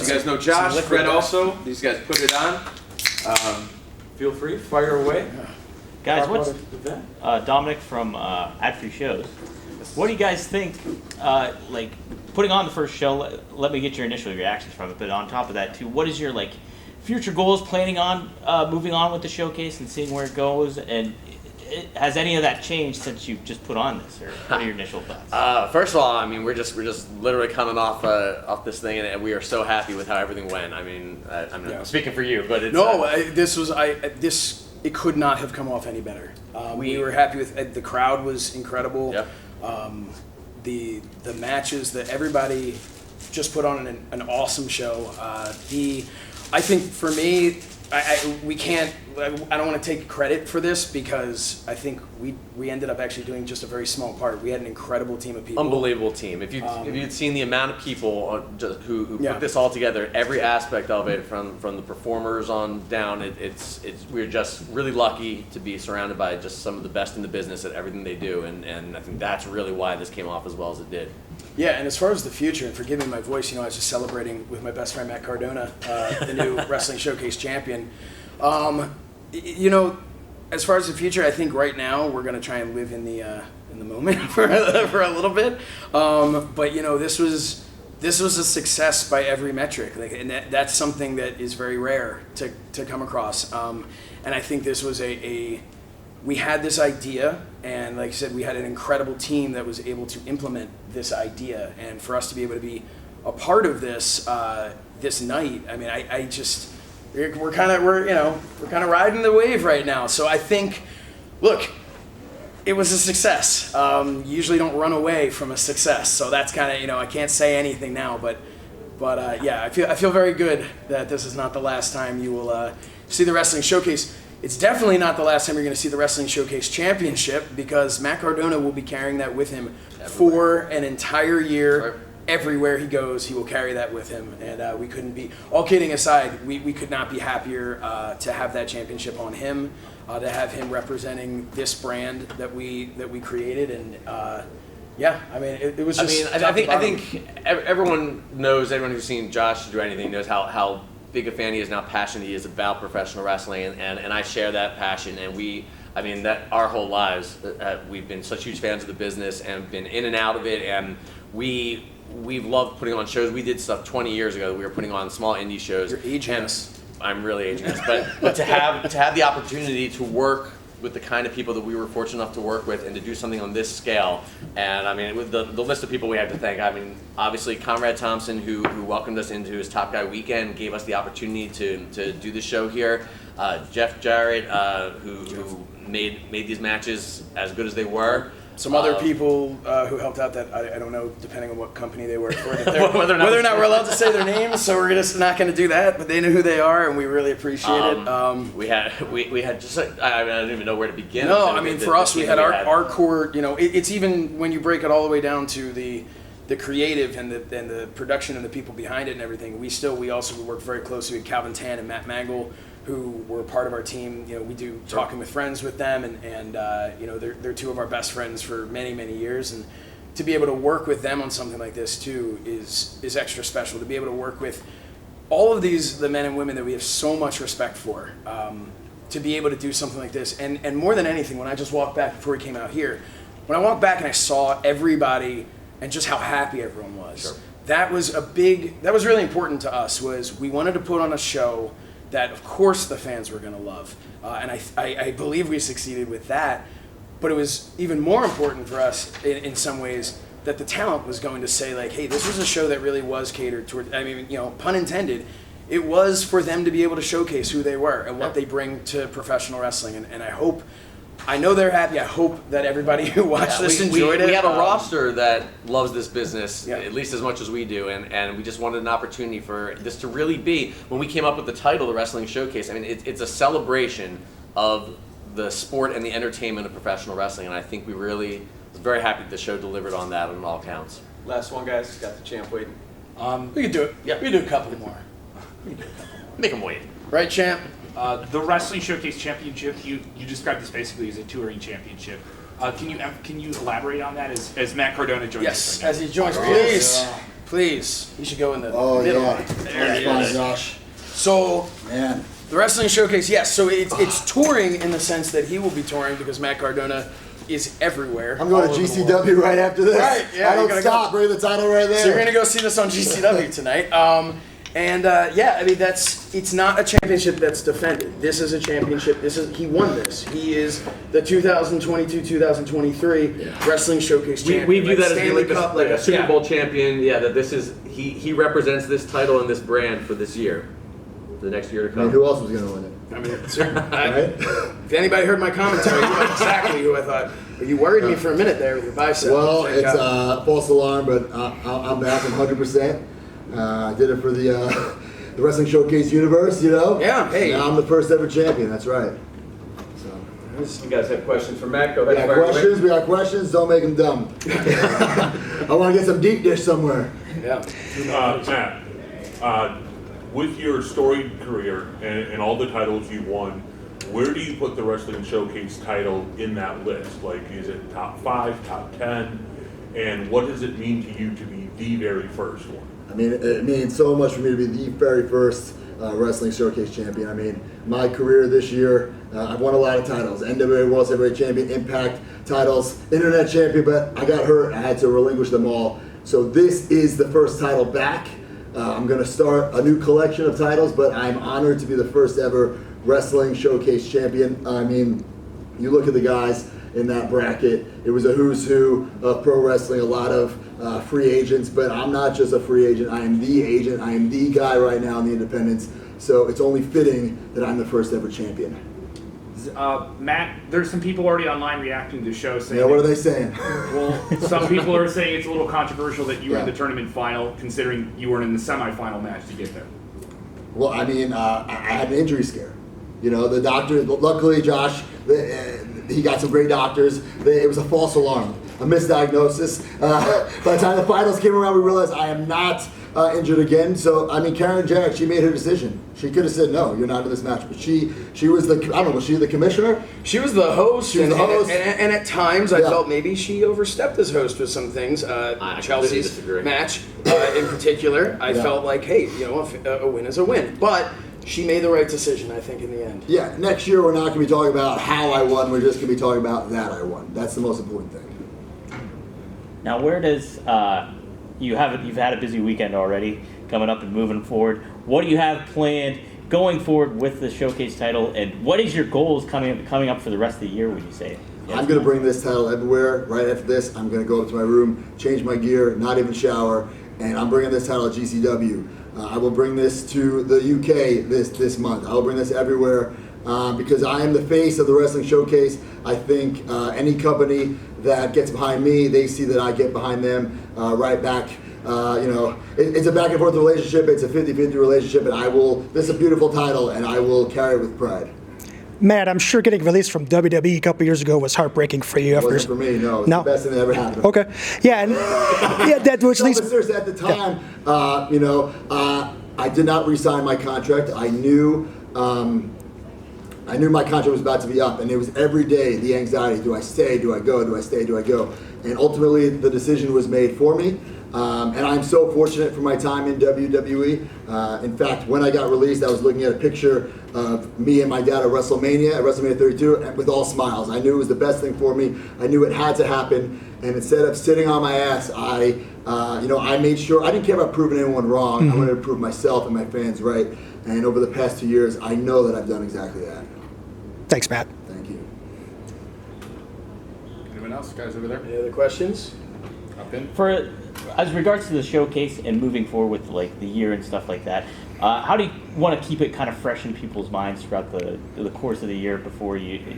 You guys know Josh, Fred also. These guys put it on. Feel free, fire away. Guys, what's Dominic from Ad Free Shows? What do you guys think? Like putting on the first show. Let me get your initial reactions from it. But on top of that, too, what is your future goals? Planning on moving on with the showcase and seeing where it goes, and has any of that changed since you just put on this, or what are your initial thoughts? First of all, I mean, we're just literally coming off this thing, and we are so happy with how everything went. I mean, I'm speaking for you, but it's it could not have come off any better. We were happy with the crowd was incredible. Yep. The matches that everybody just put on an awesome show. I think for me, I don't want to take credit for this because I think we ended up actually doing just a very small part. We had an incredible team of people. Unbelievable team. If you'd seen the amount of people who put this all together, every aspect of it, from the performers on down, we're just really lucky to be surrounded by just some of the best in the business at everything they do, and I think that's really why this came off as well as it did. Yeah, and as far as the future, and forgive me my voice, I was just celebrating with my best friend Matt Cardona, the new Wrestling Showcase champion. As far as the future, I think right now we're going to try and live in the moment for a little bit. But this was a success by every metric, and that's something that is very rare to come across. And I think this was we had this idea, and like I said, we had an incredible team that was able to implement this idea, and for us to be able to be a part of this this night, I mean, we're kind of riding the wave right now. So I think, look, it was a success. You usually don't run away from a success, so that's kind of I can't say anything now, but yeah, I feel very good that this is not the last time you will see the Wrestling Showcase. It's definitely not the last time you're going to see the Wrestling Showcase Championship, because Matt Cardona will be carrying that with him for an entire year. Right. Everywhere he goes, he will carry that with him, and we couldn't be. All kidding aside, we could not be happier to have that championship on him, to have him representing this brand that we created, and yeah, I mean, it was just. I think everyone who's seen Josh do anything knows how big a fan he is, and how passionate he is about professional wrestling, and I share that passion, and that our whole lives we've been such huge fans of the business and been in and out of it, and we've loved putting on shows. We did stuff 20 years ago. We were putting on small indie shows. You're aging us. I'm really aging us, but to have the opportunity to work with the kind of people that we were fortunate enough to work with, and to do something on this scale, and I mean, with the list of people we have to thank, I mean, obviously Conrad Thompson, who welcomed us into his Top Guy weekend, gave us the opportunity to do the show here. Jeff Jarrett, who made these matches as good as they were. Some other people who helped out that I don't know, depending on what company they work for, whether or not we're allowed to say their names, so we're just not going to do that. But they know who they are, and we really appreciate it. We had just I don't even know where to begin. No, I mean, for us, we had our core. It's even when you break it all the way down to the creative and the production and the people behind it and everything. We also work very closely with Calvin Tan and Matt Mangle, who were part of our team. We do Talking with Friends with them, and they're two of our best friends for many, many years. And to be able to work with them on something like this too is extra special. To be able to work with all of the men and women that we have so much respect for, to be able to do something like this, and more than anything, when I just walked back before we came out here, when I walked back and I saw everybody and just how happy everyone was, sure. that was really important to us. Was we wanted to put on a show that of course the fans were going to love, and I believe we succeeded with that. But it was even more important for us in some ways that the talent was going to say, like, hey, this was a show that really was catered toward, I mean, pun intended, it was for them to be able to showcase who they were and what they bring to professional wrestling. And I know they're happy. I hope that everybody who watched this enjoyed it. We have a roster that loves this business at least as much as we do, and we just wanted an opportunity for this to really be, when we came up with the title, the Wrestling Showcase, I mean, it's a celebration of the sport and the entertainment of professional wrestling, and I think we really was very happy that the show delivered on that on all counts. Last one, guys. Got the champ waiting. We can do it. Yeah. We can do a couple more. Make them wait. Right, champ? The Wrestling Showcase Championship, you described this basically as a touring championship. Can you elaborate on that as Matt Cardona joins us? Yes, as he joins, please. Please. You should go in the Oh, middle. yeah. There he Fine, is. Josh. So, Man. the Wrestling Showcase, yes. So it's touring in the sense that he will be touring because Matt Cardona is everywhere. I'm going all to over the world. GCW right after this. Right, yeah, I you're don't gonna stop. Bring the title right there. So you're gonna go see this on GCW tonight. Yeah, I mean it's not a championship that's defended. This is a championship. He won this. He is the 2022-2023 Wrestling Showcase champion. We view that as Stanley like Cup, a Super yeah. Bowl champion. Yeah, that this is he represents this title and this brand for this year, for the next year to I mean, come. who else was going to win it? I mean, Right? if anybody heard my commentary, you know exactly who I thought. But you worried me for a minute there with your bicep. Well, Thank it's God. false alarm, but I'm back 100%. I did it for the Wrestling Showcase universe, you know? Yeah, hey. Now I'm the first ever champion, that's right. So, You guys have questions for Matt? Go we ahead. got fire away. questions, don't make them dumb. I want to get some deep dish somewhere. Yeah. Matt, with your storied career and all the titles you won, where do you put the Wrestling Showcase title in that list? Like, is it top 5, top 10? And what does it mean to you to be the very first one? I mean, it means so much for me to be the very first Wrestling Showcase champion. I mean, my career this year, I've won a lot of titles. NWA World Heavyweight Champion, Impact titles, Internet Champion, but I got hurt. I had to relinquish them all. So this is the first title back. I'm going to start a new collection of titles, but I'm honored to be the first ever Wrestling Showcase champion. I mean, you look at the guys in that bracket, it was a who's who of pro wrestling, a lot of free agents, but I'm not just a free agent, I am the agent, I am the guy right now in the independents, so it's only fitting that I'm the first ever champion. Matt, there's some people already online reacting to the show saying. Yeah, what are they saying? Well, some people are saying it's a little controversial that you were in Yeah. the tournament final, considering you weren't in the semifinal match to get there. Well, I mean, I had an injury scare. You know, the doctor, luckily Josh, he got some great doctors. It was a false alarm, a misdiagnosis. By the time the finals came around, we realized I am not injured again. So, I mean, Karen Jarrett, she made her decision. She could have said, no, you're not in this match. But she was the, I don't know, was she the commissioner? She was the host. She was the host. And at times I Yeah. felt maybe she overstepped as host with some things. I completely Chelsea's disagree. match in particular, I Yeah. felt like, hey, you know, a win is a win. But she made the right decision, I think, in the end. Yeah, next year we're not going to be talking about how I won. We're just going to be talking about that I won. That's the most important thing. Now, where does you've had a busy weekend already coming up and moving forward? What do you have planned going forward with the Showcase title, and what is your goals coming up for the rest of the year? Would you say? I'm going to bring this title everywhere. Right after this, I'm going to go up to my room, change my gear, not even shower, and I'm bringing this title to GCW. I will bring this to the UK this month. I will bring this everywhere because I am the face of the Wrestling Showcase. I think any company that gets behind me, they see that I get behind them right back. It's a back and forth relationship. It's a 50-50 relationship, and this is a beautiful title, and I will carry it with pride. Matt, I'm sure getting released from WWE a couple years ago was heartbreaking for you. It wasn't for me, no. It's No? the best thing that ever happened. Okay. Yeah, and yeah, that which No, leads. but seriously, at the time, I did not re-sign my contract. I knew my contract was about to be up, and it was every day the anxiety: do I stay? Do I go? Do I stay? Do I go? And ultimately, the decision was made for me. And I'm so fortunate for my time in WWE. In fact, when I got released, I was looking at a picture of me and my dad at WrestleMania 32, and with all smiles. I knew it was the best thing for me. I knew it had to happen. And instead of sitting on my ass, I made sure I didn't care about proving anyone wrong. I wanted to prove myself and my fans right. And over the past 2 years, I know that I've done exactly that. Thanks, Matt. Thank you. Anyone else? Guys over there? Any other questions? Up in? For as regards to the Showcase and moving forward with like the year and stuff like that, how do you want to keep it kind of fresh in people's minds throughout the course of the year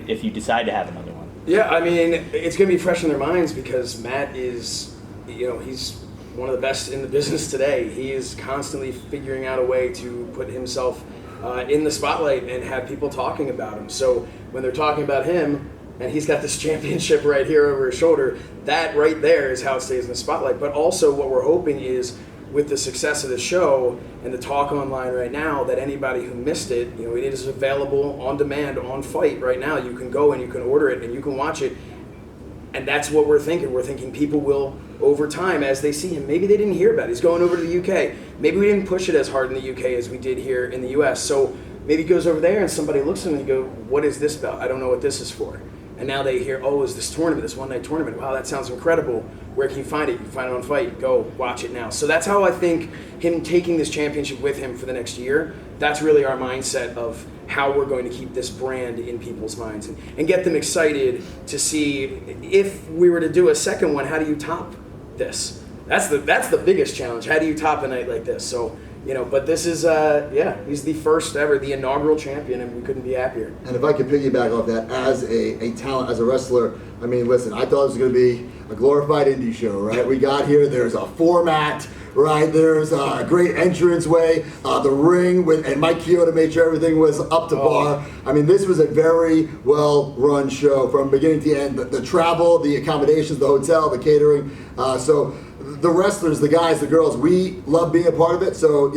if you decide to have another one? Yeah, I mean, it's going to be fresh in their minds because Matt is, he's one of the best in the business today. He is constantly figuring out a way to put himself in the spotlight and have people talking about him. So when they're talking about him, and he's got this championship right here over his shoulder, that right there is how it stays in the spotlight. But also what we're hoping is with the success of the show and the talk online right now, that anybody who missed it, it is available on demand on Fight right now. You can go and you can order it and you can watch it And that's what we're thinking. We're thinking people will, over time, as they see him, maybe they didn't hear about it. He's going over to the UK. Maybe we didn't push it as hard in the UK as we did here in the US. So maybe he goes over there and somebody looks at him and go, what is this belt? I don't know what this is for. And now they hear, oh, is this tournament, this one-night tournament? Wow, that sounds incredible. Where can you find it? You can find it on Fight. Go watch it now. So that's how I think him taking this championship with him for the next year, that's really our mindset of how we're going to keep this brand in people's minds and get them excited to see if we were to do a second one, how do you top this? That's the biggest challenge. How do you top a night like this? So, but this is, he's the first ever, the inaugural champion, and we couldn't be happier. And if I could piggyback off that, as a talent, as a wrestler, I mean, listen, I thought it was going to be a glorified indie show, right? We got here, there's a format, right? There's a great entranceway, the ring, and Mike Chioda made sure everything was up to par. I mean, this was a very well-run show from beginning to end. The travel, the accommodations, the hotel, the catering. So the wrestlers, the guys, the girls, we love being a part of it. So,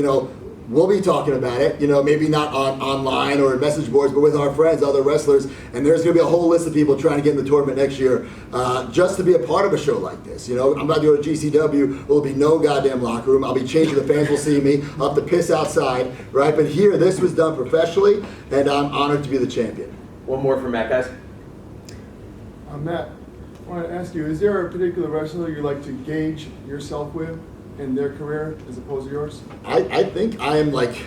we'll be talking about it, maybe not online or in message boards, but with our friends, other wrestlers. And there's going to be a whole list of people trying to get in the tournament next year just to be a part of a show like this. I'm about to go to GCW. There'll be no goddamn locker room. I'll be changing. The fans will see me. I'll have to piss outside, right? But here, this was done professionally, and I'm honored to be the champion. One more for Matt, guys. Matt, I want to ask you, is there a particular wrestler you like to gauge yourself with in their career as opposed to yours? I think I am like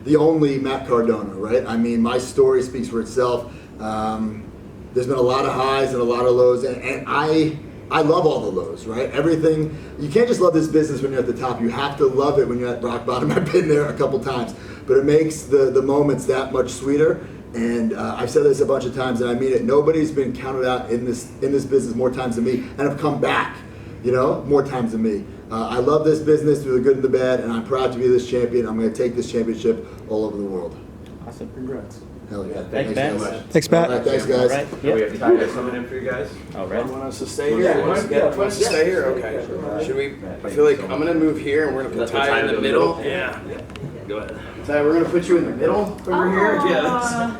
the only Matt Cardona, right? I mean, my story speaks for itself. There's been a lot of highs and a lot of lows, and I love all the lows, right? Everything, you can't just love this business when you're at the top. You have to love it when you're at rock bottom. I've been there a couple times, but it makes the moments that much sweeter. And I've said this a bunch of times, and I mean it. Nobody's been counted out in this business more times than me, and have come back, more times than me. I love this business through the good and the bad, and I'm proud to be this champion. I'm going to take this championship all over the world. Awesome. Congrats. Hell yeah. Thanks, guys. Matt. Thanks, Matt. All right, thanks, guys. All right. We have Taya coming in for you guys. All right. You want us to stay here? You want us to stay here? Okay. Should we? I feel like I'm going to move here, and we're going to put Taya in the middle. Yeah. Go ahead. Taya, we're going to put you in the middle over here. Yeah.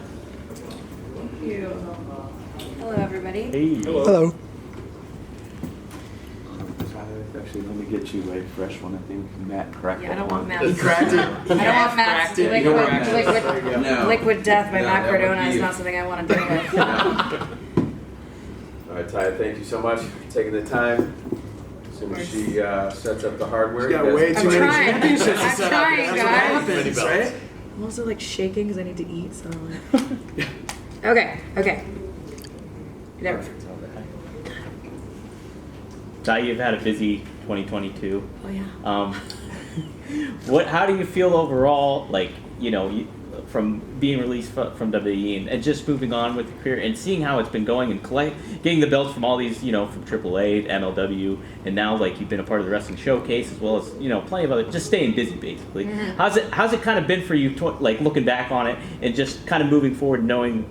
Thank you. Hello, everybody. Hey. Hello. Actually, let me get you a fresh one. I think Matt cracked Yeah, I that don't one. want Matt's. He cracked it. I don't want Matt's You don't want Matt's. liquid death by No, Matt that would Cardona be is you. not something I want to deal with. All right, Taya, thank you so much for taking the time. As soon as she sets up the hardware, You got guys- way too I'm many trying. championships to I'm set up. trying, That's what guys. happens, right? I'm also like shaking because I need to eat, so I'm like. Okay. There. Ty, you've had a busy 2022. Oh yeah. How do you feel overall, like, from being released from WWE and just moving on with your career and seeing how it's been going and getting the belts from all these, from AAA to MLW, and now, like, you've been a part of the Wrestling Showcase as well as, plenty of other, just staying busy, basically. Mm-hmm. How's it kind of been for you, like, looking back on it and just kind of moving forward, knowing,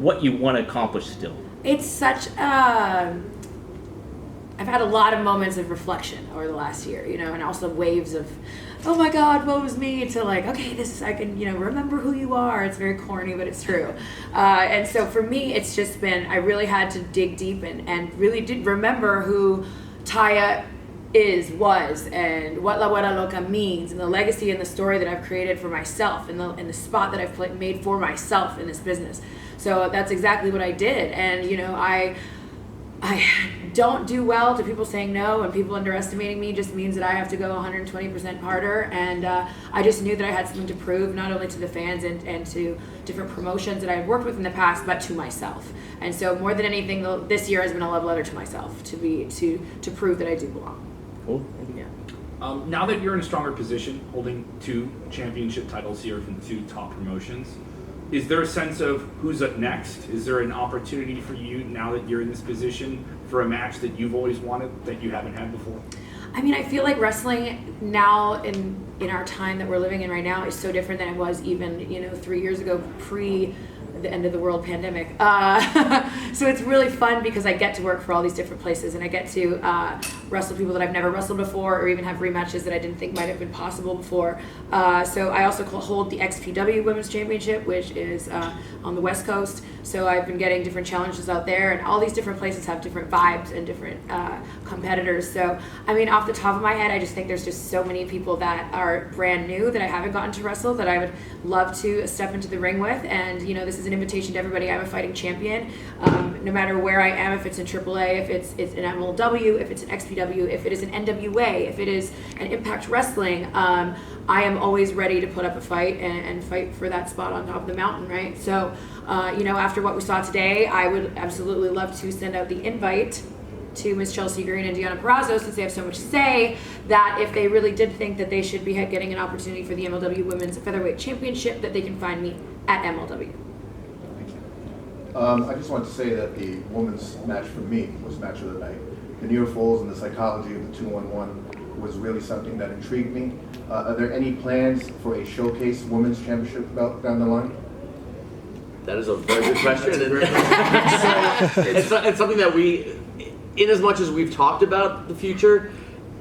what you want to accomplish still? It's such I've had a lot of moments of reflection over the last year, and also waves of, oh my God, woe is me, to like, okay, I can, remember who you are. It's very corny, but it's true. And so for me, it's just been, I really had to dig deep and really did remember who Taya was, and what La Buena Loca means, and the legacy and the story that I've created for myself, and the spot that I've made for myself in this business. So that's exactly what I did. And, I don't do well to people saying no, and people underestimating me just means that I have to go 120% harder. And I just knew that I had something to prove, not only to the fans and to different promotions that I had worked with in the past, but to myself. And so more than anything, this year has been a love letter to myself to prove that I do belong. Cool. Yeah. Now that you're in a stronger position, holding 2 championship titles here from 2 top promotions, is there a sense of who's up next? Is there an opportunity for you now that you're in this position for a match that you've always wanted that you haven't had before? I mean, I feel like wrestling now in our time that we're living in right now is so different than it was even 3 years ago, pre the end of the world pandemic. So it's really fun because I get to work for all these different places, and I get to wrestle people that I've never wrestled before, or even have rematches that I didn't think might have been possible before. So I also hold the XPW Women's Championship, which is on the West Coast. So I've been getting different challenges out there, and all these different places have different vibes and different competitors. So I mean, off the top of my head, I just think there's just so many people that are brand new that I haven't gotten to wrestle that I would love to step into the ring with. And this is an invitation to everybody. I'm a fighting champion, no matter where I am. If it's in AAA, if it's an MLW, if it's an XPW, if it is an NWA, if it is an Impact Wrestling, I am always ready to put up a fight and fight for that spot on top of the mountain, right? So, after what we saw today, I would absolutely love to send out the invite to Miss Chelsea Green and Deanna Purrazzo, since they have so much to say, that if they really did think that they should be getting an opportunity for the MLW Women's Featherweight Championship, that they can find me at MLW. I just wanted to say that the women's match for me was match of the night. The near falls and the psychology of the 2-on-1 was really something that intrigued me. Are there any plans for a showcase women's championship belt down the line? That is a very good question. It's something that in as much as we've talked about the future,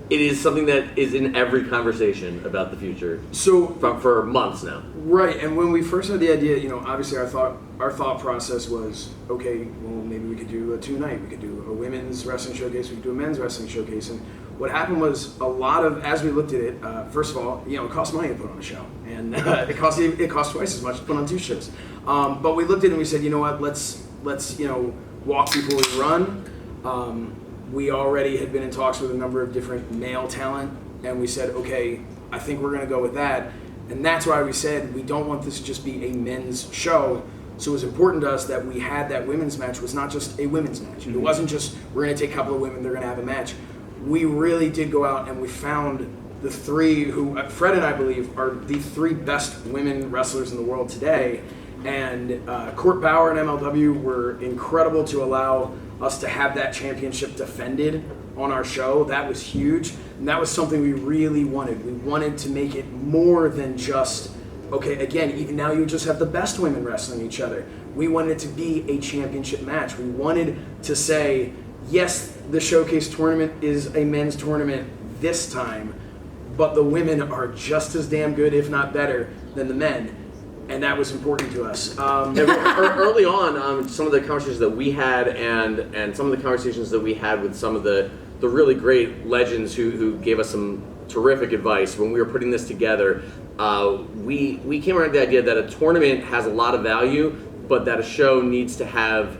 it is something that is in every conversation about the future. So for months now. Right, and when we first had the idea, obviously our thought process was, okay, well, maybe we could do a 2-night, we could do a women's wrestling showcase, we could do a men's wrestling showcase. And what happened was as we looked at it, first of all, it costs money to put on a show, and it costs twice as much to put on 2 shows. But we looked at it and we said, you know what, let's walk before we run. We already had been in talks with a number of different male talent, and we said, okay, I think we're going to go with that. And that's why we said we don't want this to just be a men's show. So it was important to us that we had that women's match was not just a women's match. Mm-hmm. It wasn't just we're going to take a couple of women, they're going to have a match. We really did go out and we found the 3 who, Fred and I believe, are the 3 best women wrestlers in the world today. And Court Bauer and MLW were incredible to allow us to have that championship defended on our show. That was huge, and that was something we really wanted. We wanted to make it more than just, okay, again, even now you just have the best women wrestling each other. We wanted it to be a championship match. We wanted to say, yes, the showcase tournament is a men's tournament this time, but the women are just as damn good, if not better, than the men. And that was important to us. Early on, some of the conversations that we had and some of the conversations that we had with some of the really great legends who gave us some terrific advice when we were putting this together, we came around to the idea that a tournament has a lot of value, but that a show needs to have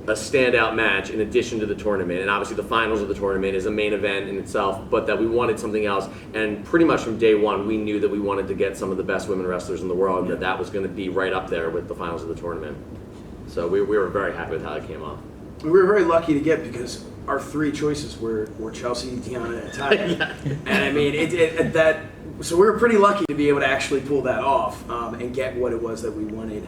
a standout match in addition to the tournament. And obviously the finals of the tournament is a main event in itself, but that we wanted something else. And pretty much from day one, we knew that we wanted to get some of the best women wrestlers in the world, and that was going to be right up there with the finals of the tournament. So we were very happy with how it came off. We were very lucky to get, because our 3 choices were Chelsea, Deanna, and Taya. Yeah. And I mean, so we were pretty lucky to be able to actually pull that off and get what it was that we wanted.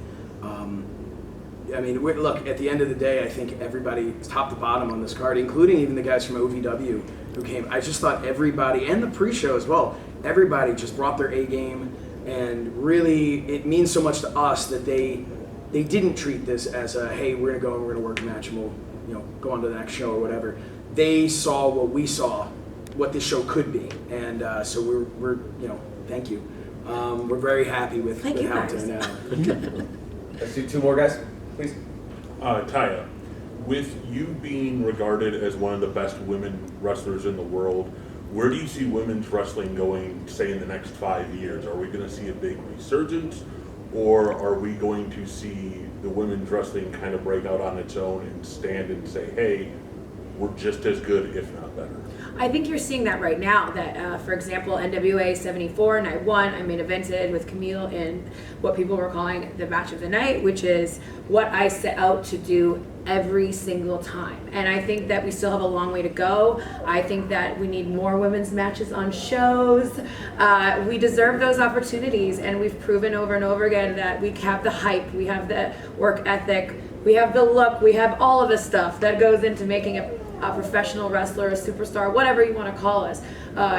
I mean, look, at the end of the day, I think everybody, top to bottom on this card, including even the guys from OVW who came, I just thought everybody, and the pre-show as well, everybody just brought their A game, and really, it means so much to us that they didn't treat this as a, hey, we're going to go and we're going to work a match and we'll go on to the next show or whatever. They saw what we saw, what this show could be, and so we're thank you. We're very happy with how it turned out. Let's do 2 more guys. Please. Taya, with you being regarded as one of the best women wrestlers in the world, where do you see women's wrestling going, say, in the next 5 years? Are we going to see a big resurgence, or are we going to see the women's wrestling kind of break out on its own and stand and say, hey, we're just as good, if not better? I think you're seeing that right now, that for example, NWA 74, night 1, I main evented with Camille in what people were calling the match of the night, which is what I set out to do every single time. And I think that we still have a long way to go. I think that we need more women's matches on shows. We deserve those opportunities, and we've proven over and over again that we have the hype, we have the work ethic, we have the look, we have all of the stuff that goes into making a a professional wrestler, a superstar, whatever you want to call us.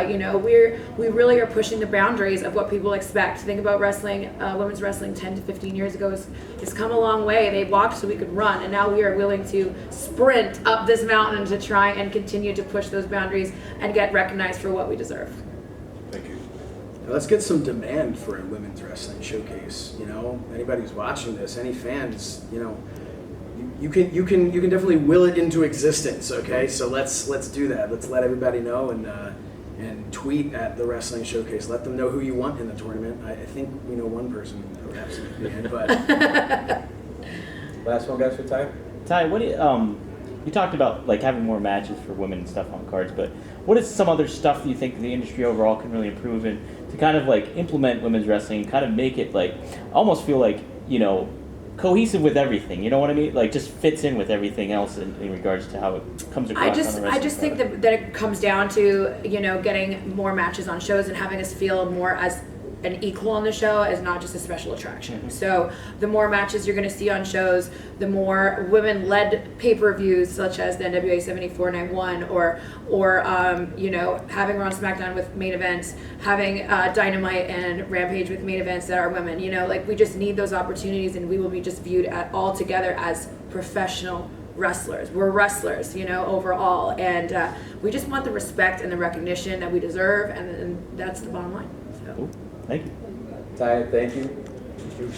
You know, we really are pushing the boundaries of what people expect. Think about wrestling, women's wrestling 10 to 15 years ago has come a long way. They walked so we could run, and now we are willing to sprint up this mountain to try and continue to push those boundaries and get recognized for what we deserve. Thank you. Let's get some demand for a women's wrestling showcase. You know, anybody who's watching this, any fans, you know, you can definitely will it into existence. Okay, so let's do that. Let's let everybody know and tweet at the wrestling showcase. Let them know who you want in the tournament. I think we know one person perhaps in the end, but Last one, guys, for Taya. Ty, what do you talked about like having more matches for women and stuff on cards, but what is some other stuff that you think the industry overall can really improve in to kind of like implement women's wrestling and kind of make it like almost feel like, you know, cohesive with everything, you know what I mean? Like just fits in with everything else in regards to how it comes across. I just think that it comes down to, you know, getting more matches on shows and having us feel more as an equal on the show as not just a special attraction. Mm-hmm. So the more matches you're going to see on shows, the more women-led pay-per-views such as the NWA 7491 or you know, having Raw and SmackDown with main events, having Dynamite and Rampage with main events that are women. You know, like we just need those opportunities, and we will be just viewed all together as professional wrestlers. We're wrestlers, you know, overall, and we just want the respect and the recognition that we deserve, and that's the bottom line. So. Cool. Thank you. Taya, thank you.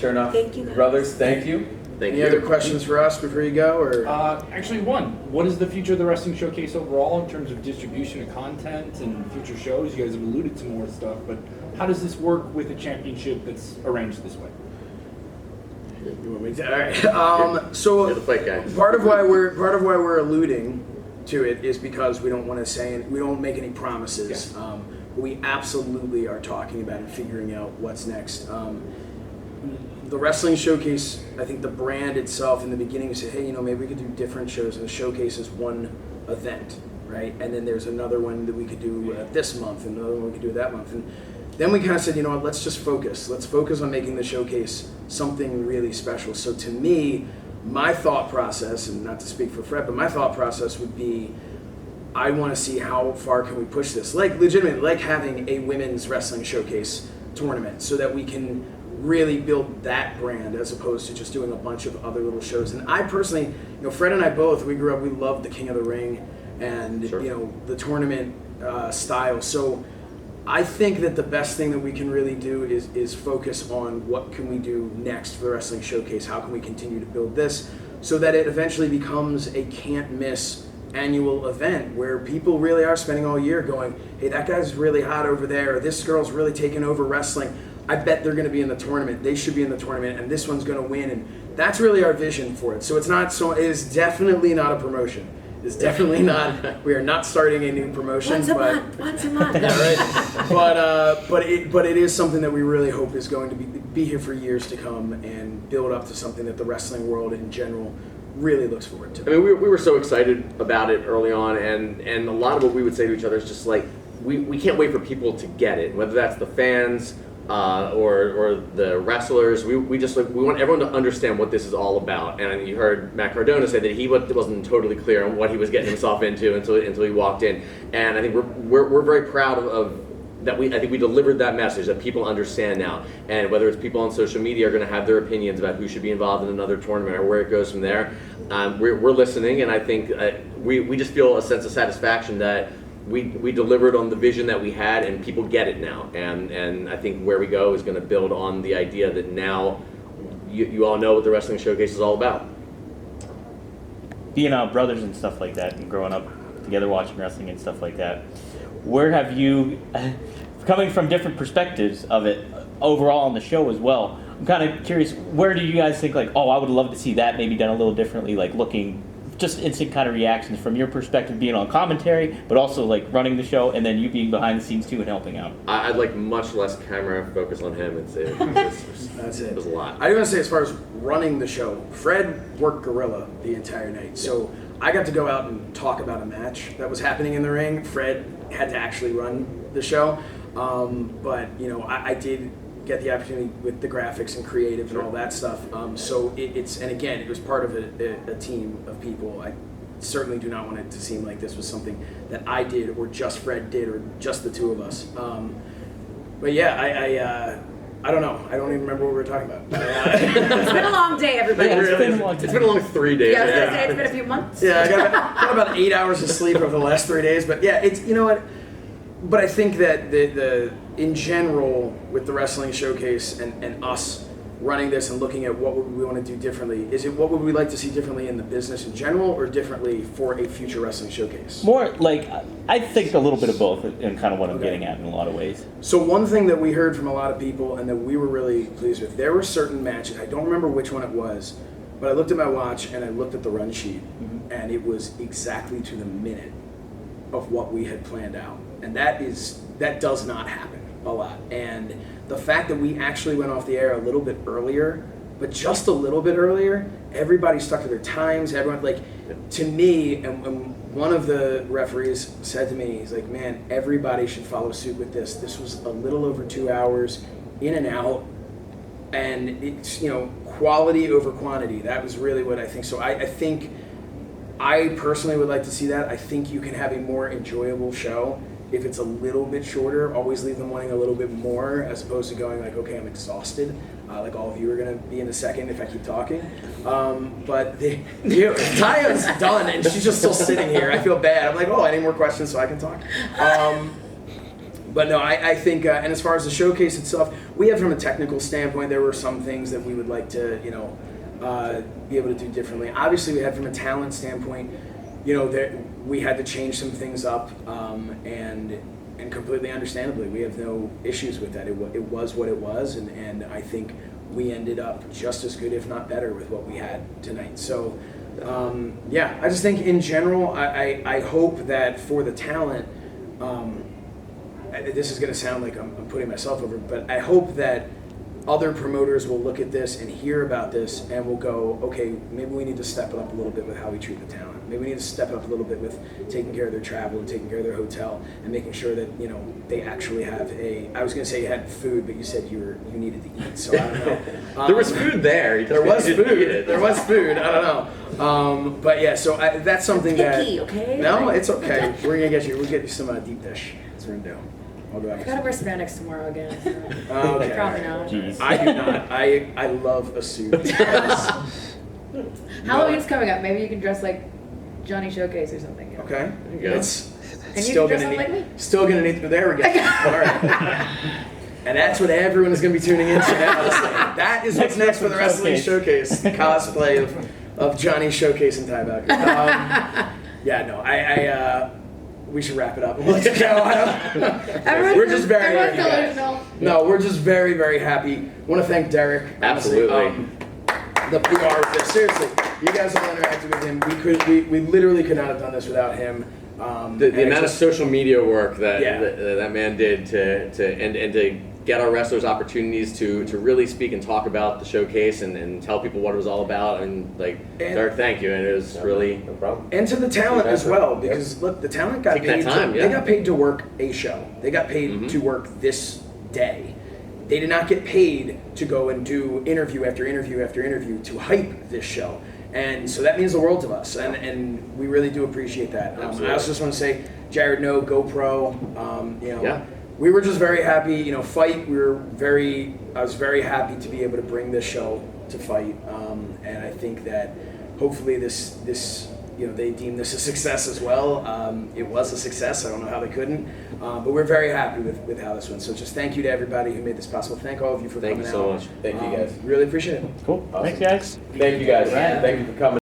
Shernoff. Thank you, guys. Brothers, thank you. any other questions for us before you go? Or Actually, one. What is the future of the Wrestling Showcase overall in terms of distribution of content and future shows? You guys have alluded to more stuff, but how does this work with a championship that's arranged this way? You want me to? All right. So You're the fight guy. part of why we're alluding to it is because we don't want to say we don't make any promises. Yeah. We absolutely are talking about and figuring out what's next. The Wrestling Showcase, I think the brand itself in the beginning said, hey, maybe we could do different shows, and the showcase is one event, right? And then there's another one that we could do this month, and another one we could do that month. And then we kind of said, what, let's just focus. Let's focus on making the showcase something really special. So to me, my thought process, and not to speak for Fred, but my thought process would be, I want to see how far can we push this. Like legitimately, like having a women's wrestling showcase tournament so that we can really build that brand as opposed to just doing a bunch of other little shows. And I personally, Fred and I both, we grew up, we loved the King of the Ring and, Sure. The tournament style. So I think that the best thing that we can really do is focus on what can we do next for the Wrestling Showcase. How can we continue to build this so that it eventually becomes a can't miss annual event where people really are spending all year going, hey, that guy's really hot over there, or this girl's really taking over wrestling. I bet they're going to be in the tournament. They should be in the tournament, and this one's going to win. And that's really our vision for it. So it is definitely not a promotion. It's definitely not. We are not starting a new promotion. Once a month. Yeah, right. But it is something that we really hope is going to be here for years to come and build up to something that the wrestling world in general really looks forward to. I mean, we were so excited about it early on, and a lot of what we would say to each other is just like, we can't wait for people to get it, whether that's the fans or the wrestlers. We want everyone to understand what this is all about. And you heard Matt Cardona say that he wasn't totally clear on what he was getting himself into until he walked in. And I think we're very proud of that. I think we delivered that message that people understand now. And whether it's people on social media are going to have their opinions about who should be involved in another tournament or where it goes from there, we're listening. And I think we just feel a sense of satisfaction that we delivered on the vision that we had, and people get it now. And I think where we go is going to build on the idea that now you all know what the Wrestling Showcase is all about. Being brothers and stuff like that, and growing up together watching wrestling and stuff like that, where have you, coming from different perspectives of it overall on the show as well, I'm kind of curious, where do you guys think like, oh, I would love to see that maybe done a little differently, like looking, just instant kind of reactions from your perspective, being on commentary, but also like running the show, and then you being behind the scenes too and helping out. I'd like much less camera focus on him. That's it. It was a lot. I do want to say, as far as running the show, Fred worked gorilla the entire night. So I got to go out and talk about a match that was happening in the ring. Fred had to actually run the show. But, I did get the opportunity with the graphics and creative and all that stuff. So it was part of a team of people. certainly do not want it to seem like this was something that I did or just Fred did or just the two of us. But yeah, I don't know. I don't even remember what we were talking about. It's been a long day, everybody. It's been a long 3 days. Yeah, I was gonna say it's been a few months. Yeah, I got about 8 hours of sleep over the last 3 days. But yeah, it's, you know what? But I think that the in general with the wrestling showcase and us running this and looking at what would we want to do differently, is it what would we like to see differently in the business in general or differently for a future wrestling showcase? More like, I think a little bit of both in kind of what I'm getting at in a lot of ways. So one thing that we heard from a lot of people and that we were really pleased with, there were certain matches, I don't remember which one it was, but I looked at my watch and I looked at the run sheet and it was exactly to the minute of what we had planned out. And that does not happen a lot. And the fact that we actually went off the air a little bit earlier, but just a little bit earlier, everybody stuck to their times, everyone, like, to me, and one of the referees said to me, he's like, man, everybody should follow suit with this. This was a little over 2 hours, in and out, and it's, you know, quality over quantity. That was really what I think. So I think, I personally would like to see that. I think you can have a more enjoyable show if it's a little bit shorter. Always leave them wanting a little bit more, as opposed to going like, okay, I'm exhausted, like all of you are going to be in a second if I keep talking. But Taya's done and she's just still sitting here. I feel bad. I'm like, oh, any more questions so I can talk? But no, I think, and as far as the showcase itself, we have from a technical standpoint, there were some things that we would like to, you know, be able to do differently. Obviously, we had from a talent standpoint, you know, we had to change some things up, and completely understandably, we have no issues with that. It was what it was, and I think we ended up just as good, if not better, with what we had tonight. So, yeah, I just think in general, I hope that for the talent, this is going to sound like I'm putting myself over, but I hope that other promoters will look at this and hear about this and will go, okay, maybe we need to step it up a little bit with how we treat the talent. Maybe we need to step it up a little bit with taking care of their travel and taking care of their hotel and making sure that, you know, they actually have I was going to say you had food, but you said you needed to eat, so I don't know. There was food there. There was food. There was food. I don't know. But yeah, so that's something Picky, that... okay? No, it's okay. We're going to get you. We'll get you some deep dish. That's what we're going to do. I'll go I gotta wear spandex tomorrow again. So. Okay. Probably not. Jeez. I do not. I love a suit. Halloween's coming up. Maybe you can dress like Johnny Showcase or something. You know? Okay. you go. It's And you still can dress gonna up like need. me. Still gonna need. There we go. All right. And that's what everyone is gonna be tuning into now. That is what's next for the wrestling showcase. Cosplay of Johnny Showcase and Taya Valkyrie. Yeah. No. We should wrap it up. We'll let you go. We're just very happy. No, we're just very, very happy. Want to thank Derek. Absolutely. Honestly, the PR of this. Seriously, you guys all interacted with him. We literally could not have done this without him. The amount of social media work that Yeah. that man did to to get our wrestlers opportunities to really speak and talk about the showcase and tell people what it was all about. And Derek, thank you. And it was really No problem. And to the talent as well, because look, the talent got Taking that paid. time, They yeah. got paid to work a show. They got paid to work this day. They did not get paid to go and do interview after interview after interview to hype this show. And so that means the world to us, and we really do appreciate that. I also just want to say, Jared, no, GoPro. We were just very happy. You know, Fight. I was very happy to be able to bring this show to Fight, and I think that hopefully this they deem this a success as well. It was a success. I don't know how they couldn't, but we're very happy with how this went. So just thank you to everybody who made this possible. Thank all of you for coming out. Thank you so much. Thank you guys. Really appreciate it. Cool. Awesome. Thanks, guys. Thank you guys. Right. Thank you for coming.